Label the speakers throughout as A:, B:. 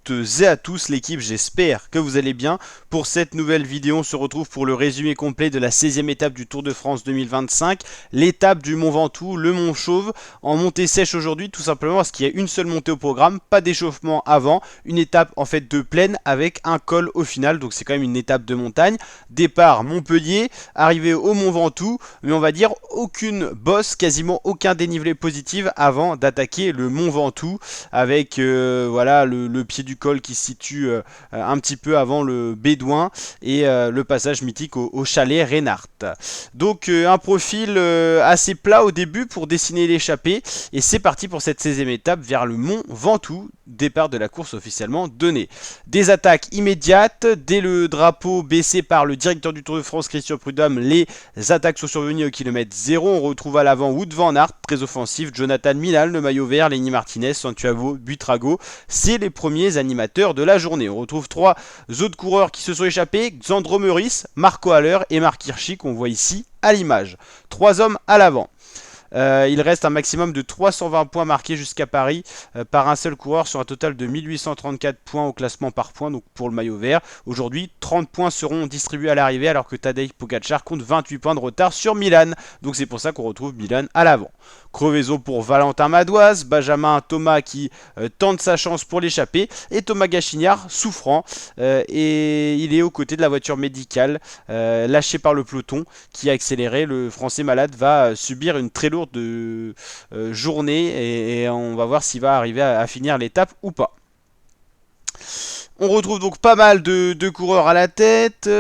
A: toutes et à tous l'équipe, j'espère que vous allez bien. Pour cette nouvelle vidéo, on se retrouve pour le résumé complet de la 16e étape du Tour de France 2025. L'étape du Mont Ventoux, le Mont Chauve, en montée sèche aujourd'hui, tout simplement parce qu'il y a une seule montée au programme, pas d'échauffement avant. Une étape en fait de plaine avec un col au final, donc c'est quand même une étape de montagne. Départ Montpellier, arrivée au Mont Ventoux, mais on va dire aucune bosse, quasiment aucun dénivelé positif avant d'attaquer le Mont Ventoux avec voilà le pied du col qui se situe un petit peu avant le Bédouin et le passage mythique au chalet Reinhardt. Donc un profil assez plat au début pour dessiner l'échappée et c'est parti pour cette 16e étape vers le Mont Ventoux, départ de la course officiellement donné. Des attaques immédiates, dès le drapeau baissé par le directeur du Tour de France Christian Prudhomme, les attaques sont survenues au kilomètre 0. On retrouve à l'avant Wout van Aert, très offensif, Jonathan Milan, le maillot vert, Lenny Martinez, Santiago Buitrago, c'est les premiers animateurs de la journée. On retrouve trois autres coureurs qui se sont échappés, Xandro Meurice, Marco Haller et Marc Hirschi qu'on voit ici à l'image. Trois hommes à l'avant. Il reste un maximum de 320 points marqués jusqu'à Paris par un seul coureur sur un total de 1834 points au classement par points, donc pour le maillot vert. Aujourd'hui, 30 points seront distribués à l'arrivée alors que Tadej Pogacar compte 28 points de retard sur Milan. Donc c'est pour ça qu'on retrouve Milan à l'avant. Crevaison pour Valentin Madoise, Benjamin Thomas qui tente sa chance pour l'échapper et Thomas Gachignard souffrant et il est aux côtés de la voiture médicale lâchée par le peloton qui a accéléré. Le Français malade va subir une très lourde journée et on va voir s'il va arriver à finir l'étape ou pas. On retrouve donc pas mal de coureurs à la tête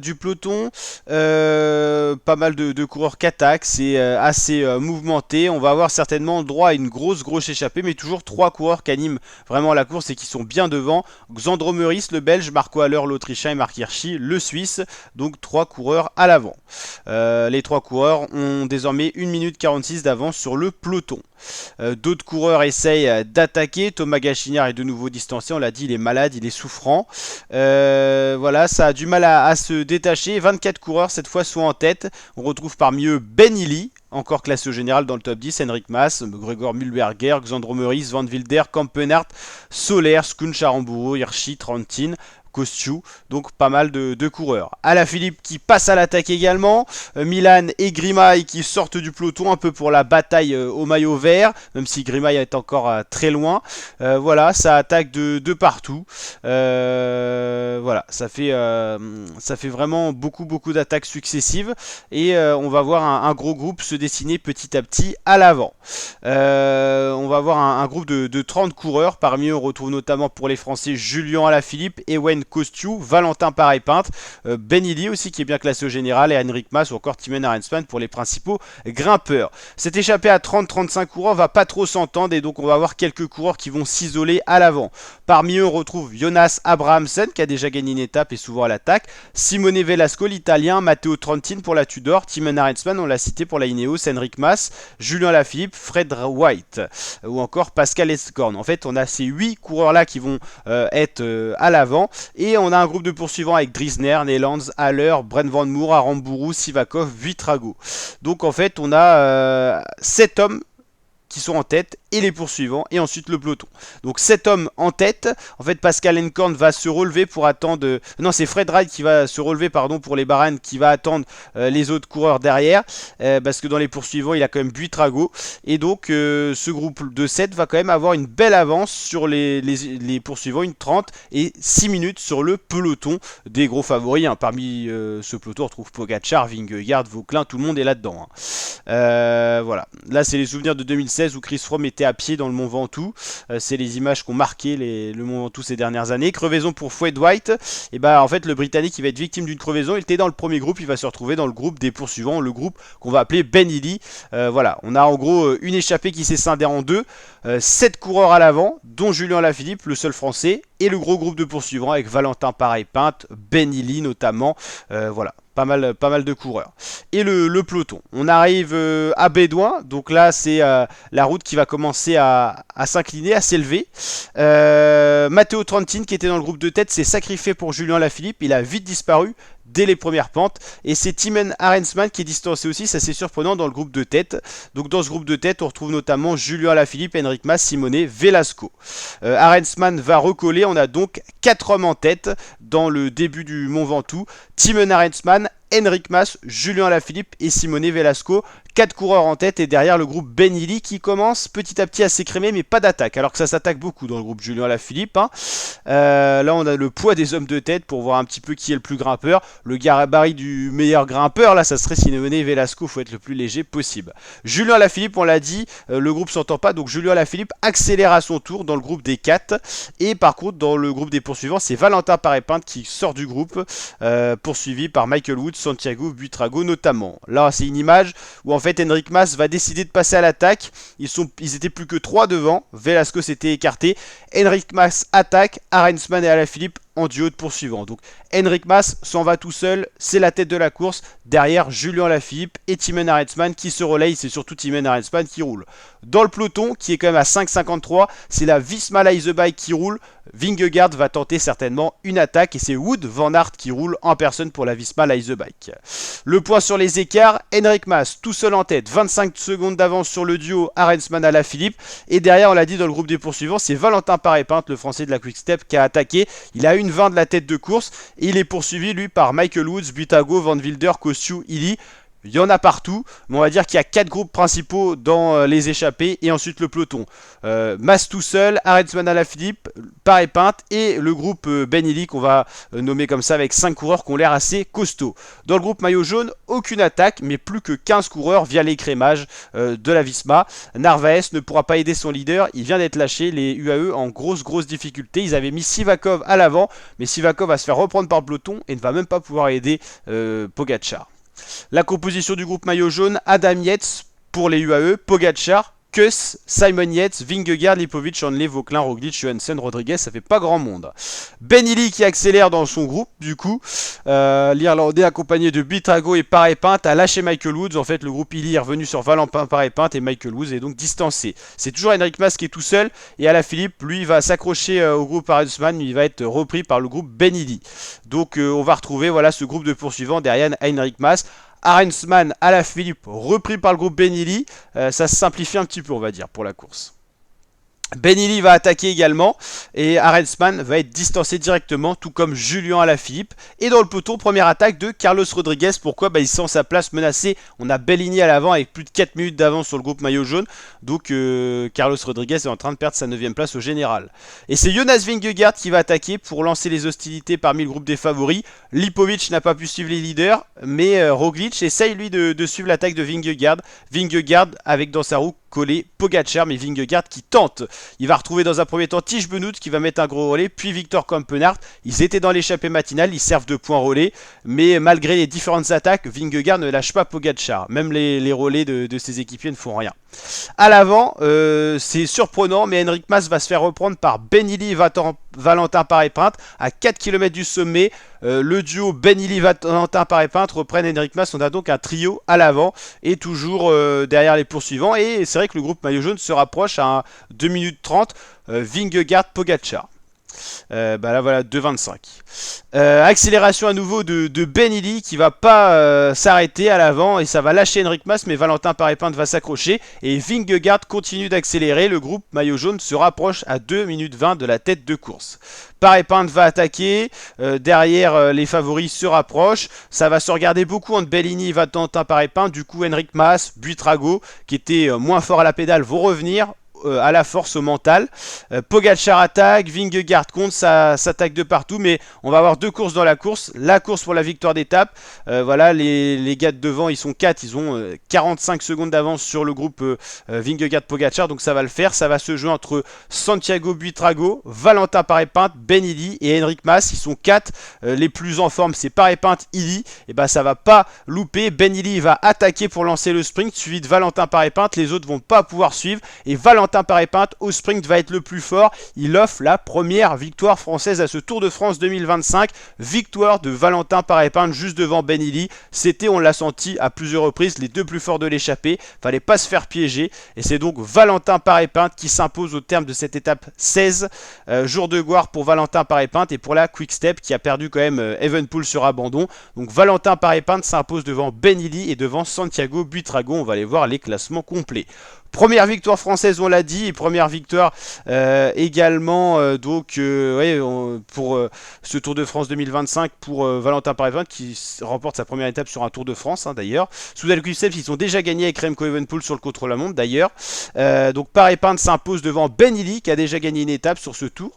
A: du peloton, pas mal de coureurs qui attaquent, c'est assez mouvementé. On va avoir certainement droit à une grosse échappée, mais toujours trois coureurs qui animent vraiment la course et qui sont bien devant. Xandro Meurice, le Belge, Marco Haller, l'Autrichien et Marc Hirschi, le Suisse. Donc trois coureurs à l'avant. Les trois coureurs ont désormais 1 minute 46 d'avance sur le peloton. D'autres coureurs essayent d'attaquer. Thomas Gachignard est de nouveau distancé, on l'a dit, il est malade, il est souffrant. Voilà, ça a du mal à se détacher. 24 coureurs cette fois sont en tête. On retrouve parmi eux Ben Illy, encore classé au général dans le top 10, Henrik Mas, Gregor Mühlberger, Xandro Meurice, Van Wilder, Kampenhardt, Soler, Skun Charamburu, Hirschi, Trentin, Kosciu, donc pas mal de coureurs. Alaphilippe qui passe à l'attaque également, Milan et Grimaille qui sortent du peloton un peu pour la bataille au maillot vert, même si Grimaille est encore très loin. Voilà, ça attaque de partout. Voilà, ça fait vraiment beaucoup d'attaques successives et on va voir un gros groupe se dessiner petit à petit à l'avant. On va avoir un groupe de 30 coureurs, parmi eux on retrouve notamment pour les Français Julien Alaphilippe, Ewen Kosciu, Valentin Parais-Pinte, Ben Illy aussi qui est bien classé au général et Henrik Mas ou encore Timen Arensman pour les principaux grimpeurs. Cette échappée à 30-35 coureurs va pas trop s'entendre et donc on va avoir quelques coureurs qui vont s'isoler à l'avant. Parmi eux on retrouve Jonas Abrahamsen qui a déjà gagné une étape et souvent à l'attaque, Simone Velasco l'italien, Matteo Trentin pour la Tudor, Timen Arensman on l'a cité pour la Ineos, Henrik Mas, Julien Alaphilippe, Fred White ou encore Pascal Escorn. En fait on a ces 8 coureurs là qui vont être à l'avant. Et on a un groupe de poursuivants avec Drisner, Neylands, Haller, Brent Van Moer, Aramburu, Sivakov, Buitrago. Donc en fait on a 7 hommes qui sont en tête et les poursuivants et ensuite le peloton. Donc 7 hommes en tête. En fait Pascal Encorn va se relever pour attendre... Non, c'est Fred Wright qui va se relever pour les Bahreïn qui va attendre les autres coureurs derrière parce que dans les poursuivants il a quand même Buitrago et donc ce groupe de 7 va quand même avoir une belle avance sur les poursuivants, une 30 et 6 minutes sur le peloton des gros favoris. Parmi ce peloton on retrouve Pogacar, Vingegaard, Vauquelin, tout le monde est là-dedans. Voilà, là c'est les souvenirs de 2016 où Chris Froome était à pied dans le Mont Ventoux. C'est les images qui ont marqué le Mont Ventoux ces dernières années. Crevaison pour Fred White. Et bah en fait le Britannique qui va être victime d'une crevaison, il était dans le premier groupe, il va se retrouver dans le groupe des poursuivants, le groupe qu'on va appeler Ben Illy. Voilà, on a en gros une échappée qui s'est scindée en deux, 7 coureurs à l'avant, dont Julien Alaphilippe, le seul français, et le gros groupe de poursuivants avec Valentin Parais-Pinte, Ben Illy notamment. Voilà. Pas mal de coureurs. Et le peloton. On arrive à Bédouin. Donc là, c'est la route qui va commencer à s'incliner, à s'élever. Matteo Trentin, qui était dans le groupe de tête, s'est sacrifié pour Julien Alaphilippe. Il a vite disparu. dès les premières pentes. Et c'est Thymen Arensman qui est distancé aussi, ça c'est surprenant dans le groupe de tête. Donc dans ce groupe de tête, on retrouve notamment Julien Alaphilippe, Enric Mas, Simone Velasco. Arensman va recoller, on a donc 4 hommes en tête dans le début du Mont Ventoux. Thymen Arensman, Enric Mas, Julien Alaphilippe et Simone Velasco. 4 coureurs en tête et derrière le groupe Benilli qui commence petit à petit à s'écrémer mais pas d'attaque alors que ça s'attaque beaucoup dans le groupe Julien Alaphilippe. Là on a le poids des hommes de tête pour voir un petit peu qui est le plus grimpeur. Le gabarit du meilleur grimpeur là ça serait Simone Velasco, faut être le plus léger possible. Julien Alaphilippe on l'a dit, le groupe s'entend pas donc Julien Alaphilippe accélère à son tour dans le groupe des 4 et par contre dans le groupe des poursuivants c'est Valentin Paré-Pinte qui sort du groupe poursuivi par Michael Woods, Santiago Buitrago notamment. Là c'est une image où en fait Enric Mas va décider de passer à l'attaque. Ils étaient plus que 3 devant. Velasco s'était écarté. Enric Mas attaque. Arensman et Alaphilippe en duo de poursuivants. Donc Enric Mas s'en va tout seul. C'est la tête de la course. Derrière Julien Alaphilippe et Thymen Arensman qui se relayent. C'est surtout Thymen Arensman qui roule. Dans le peloton qui est quand même à 5,53, c'est la Visma Leise Bike qui roule. Vingegaard va tenter certainement une attaque et c'est Wout van Aert qui roule en personne pour la Visma Leise Bike. Le point sur les écarts, Enric Mas tout seul en tête, 25 secondes d'avance sur le duo Arensman Alaphilippe et derrière on l'a dit dans le groupe des poursuivants c'est Valentin Paré-Pinte, le français de la Quick Step qui a attaqué. Il a une 20 de la tête de course et il est poursuivi lui par Michael Woods, Buitrago, Van Wilder, Kosciu, Illy. Il y en a partout, mais on va dire qu'il y a 4 groupes principaux dans les échappées et ensuite le peloton. Mas tout seul, Arensman Alaphilippe, Paré-Pinte et le groupe Benilli qu'on va nommer comme ça avec 5 coureurs qui ont l'air assez costauds. Dans le groupe maillot jaune, aucune attaque, mais plus que 15 coureurs via l'écrémage de la Visma. Narvaez ne pourra pas aider son leader, il vient d'être lâché, les UAE en grosse difficulté. Ils avaient mis Sivakov à l'avant, mais Sivakov va se faire reprendre par le peloton et ne va même pas pouvoir aider Pogačar. La composition du groupe maillot jaune, Adam Yates pour les UAE, Pogačar, Kuss, Simon Yates, Vingegaard, Lipovic, Hanley, Vauquelin, Roglic, Johansson, Rodriguez, ça fait pas grand monde. Benilli qui accélère dans son groupe, du coup, l'Irlandais accompagné de Buitrago et Paré-Pinte a lâché Michael Woods. En fait, le groupe Illy est revenu sur Valentin Paré-Pinte et Michael Woods est donc distancé. C'est toujours Enric Mas qui est tout seul et Alaphilippe, lui, va s'accrocher au groupe Arensman, mais il va être repris par le groupe Benilli. Donc, on va retrouver voilà ce groupe de poursuivants derrière Enric Mas. Arensman, Alaphilippe, repris par le groupe Benilli. Ça se simplifie un petit peu, on va dire, pour la course. Benilli va attaquer également et Arensman va être distancé directement, tout comme Julien Alaphilippe. Et dans le peloton, première attaque de Carlos Rodriguez. Pourquoi il sent sa place menacée. On a Bellini à l'avant avec plus de 4 minutes d'avance sur le groupe maillot jaune. Donc Carlos Rodriguez est en train de perdre sa 9ème place au général. Et c'est Jonas Vingegaard qui va attaquer pour lancer les hostilités parmi le groupe des favoris. Lipovic n'a pas pu suivre les leaders, mais Roglic essaye lui de suivre l'attaque de Vingegaard. Vingegaard avec dans sa roue collé Pogačar, mais Vingegaard qui tente. Il va retrouver dans un premier temps Tish Benoît qui va mettre un gros relais, puis Victor Kampenhardt. Ils étaient dans l'échappée matinale, ils servent de point relais, mais malgré les différentes attaques, Vingegaard ne lâche pas Pogačar. Même les relais de ses équipiers ne font rien. À l'avant, c'est surprenant, mais Enric Mas va se faire reprendre par Benilli et Valentin Paré-Pinte à 4 km du sommet. Le duo Benilli-Valentin Paré-Pinte reprennent Enric Mas. On a donc un trio à l'avant et toujours derrière les poursuivants. Et c'est vrai que le groupe maillot jaune se rapproche à 2 minutes 30. Vingegaard-Pogačar. Là voilà 2,25. Accélération à nouveau de Benilli qui va pas s'arrêter à l'avant et ça va lâcher Enric Mas, mais Valentin Paré-Pinte va s'accrocher et Vingegaard continue d'accélérer. Le groupe maillot jaune se rapproche à 2 minutes 20 de la tête de course. Paré-Pinte va attaquer, derrière les favoris se rapprochent, ça va se regarder beaucoup entre Bellini et Valentin Paré-Pinte. Du coup Enric Mas, Buitrago qui était moins fort à la pédale vont revenir à la force, au mental. Pogačar attaque, Vingegaard compte, ça s'attaque de partout, mais on va avoir 2 courses dans la course pour la victoire d'étape. Voilà, les gars de devant, ils sont 4, ils ont 45 secondes d'avance sur le groupe Vingegaard-Pogačar, donc ça va le faire. Ça va se jouer entre Santiago Buitrago, Valentin Paré-Pinte, Benilli et Enric Mas. Ils sont 4, les plus en forme c'est Paré-Pinte, Illy, et ça va pas louper. Benilli va attaquer pour lancer le sprint, suivi de Valentin Paré-Pinte, les autres vont pas pouvoir suivre, et Valentin Valentin Paré-Pinte au sprint va être le plus fort. Il offre la première victoire française à ce Tour de France 2025. Victoire de Valentin Paré-Pinte juste devant Ben Illy. C'était, on l'a senti à plusieurs reprises, les deux plus forts de l'échappée. Fallait pas se faire piéger. Et c'est donc Valentin Paré-Pinte qui s'impose au terme de cette étape 16. Jour de gloire pour Valentin Paré-Pinte et pour la Quick Step qui a perdu quand même Evenepoel sur abandon. Donc Valentin Paré-Pinte s'impose devant Ben Illy et devant Santiago Buitrago. On va aller voir les classements complets. Première victoire française, on l'a dit, et première victoire également pour ce Tour de France 2025 pour Valentin Paré-Pinte qui remporte sa première étape sur un Tour de France d'ailleurs. Soudal Quick-Step, ils ont déjà gagné avec Remco Evenepoel sur le contre-la-montre d'ailleurs. Donc Paré-Pinte s'impose devant Ben Illy qui a déjà gagné une étape sur ce Tour.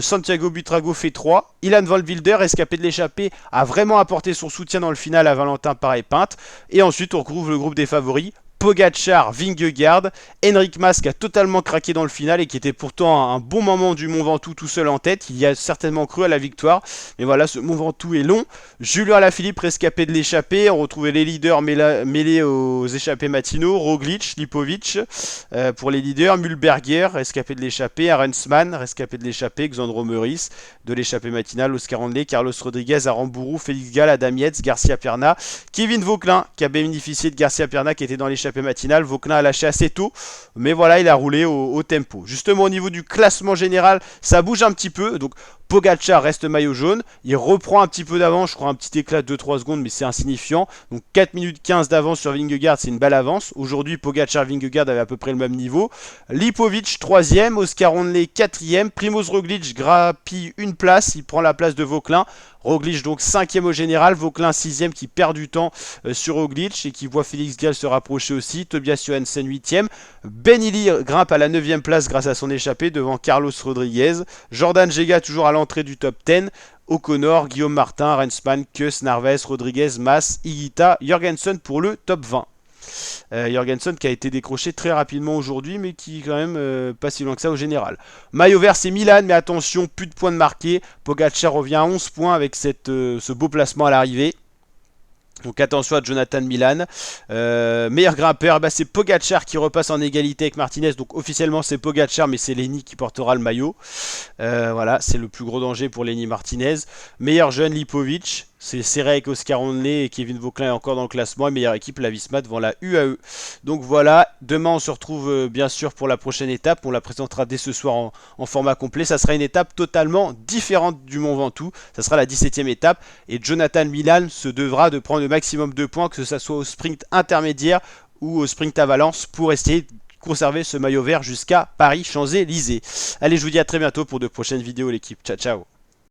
A: Santiago Buitrago fait 3. Ilan Van Wilder, escapé de l'échappée, a vraiment apporté son soutien dans le final à Valentin Paré-Pinte. Et ensuite on retrouve le groupe des favoris. Pogacar, Vingegaard, Enric Mas qui a totalement craqué dans le final et qui était pourtant un bon moment du Mont Ventoux tout seul en tête. Il y a certainement cru à la victoire, mais voilà, ce Mont Ventoux est long. Julien Alaphilippe rescapé de l'échappée, on retrouvait les leaders mêlés aux échappés matinaux, Roglic, Lipovic pour les leaders, Mühlberger rescapé de l'échappée, Arensman rescapé de l'échappée, Xandro Meurice de l'échappée matinale, Oscar Andlé, Carlos Rodriguez, Aramburu, Félix Gall, Adam Yates, Garcia Perna, Kevin Vauquelin qui a bénéficié de Garcia Perna qui était dans l'échappée matinale. Vauquelin a lâché assez tôt, mais voilà, il a roulé au tempo. Justement, au niveau du classement général, ça bouge un petit peu. Donc, Pogacar reste maillot jaune. Il reprend un petit peu d'avance, je crois un petit éclat de 2-3 secondes, mais c'est insignifiant. Donc, 4 minutes 15 d'avance sur Vingegaard, c'est une belle avance. Aujourd'hui, Pogacar et Vingegaard avaient à peu près le même niveau. Lipovic, 3ème. Oscar Onley, 4ème. Primoz Roglic grappille une place. Il prend la place de Vauquelin. Roglic donc 5ème au général, Vauquelin 6ème qui perd du temps sur Roglic et qui voit Félix Gall se rapprocher aussi, Tobias Johansen 8ème, Ben Illy grimpe à la 9ème place grâce à son échappée devant Carlos Rodriguez, Jordan Gega toujours à l'entrée du top 10, O'Connor, Guillaume Martin, Rensman, Kuss, Narvaez, Rodriguez, Mas, Higuita, Jorgensen pour le top 20. Jorgensen qui a été décroché très rapidement aujourd'hui mais qui quand même pas si loin que ça au général. Maillot vert c'est Milan mais attention, plus de points de marqués. Pogacar revient à 11 points avec ce beau placement à l'arrivée. Donc attention à Jonathan Milan. Meilleur grimpeur, c'est Pogacar qui repasse en égalité avec Martinez. Donc officiellement c'est Pogacar mais c'est Lenny qui portera le maillot. Voilà, c'est le plus gros danger pour Lenny Martinez. Meilleur jeune Lipovic. C'est serré avec Oscar Onley et Kevin Vauquelin est encore dans le classement. Et meilleure équipe, la Visma devant la UAE. Donc voilà, demain on se retrouve bien sûr pour la prochaine étape. On la présentera dès ce soir en format complet. Ça sera une étape totalement différente du Mont Ventoux. Ça sera la 17ème étape. Et Jonathan Milan se devra de prendre le maximum de points, que ce soit au sprint intermédiaire ou au sprint à Valence, pour essayer de conserver ce maillot vert jusqu'à Paris-Champs-Élysées. Allez, je vous dis à très bientôt pour de prochaines vidéos l'équipe. Ciao, ciao.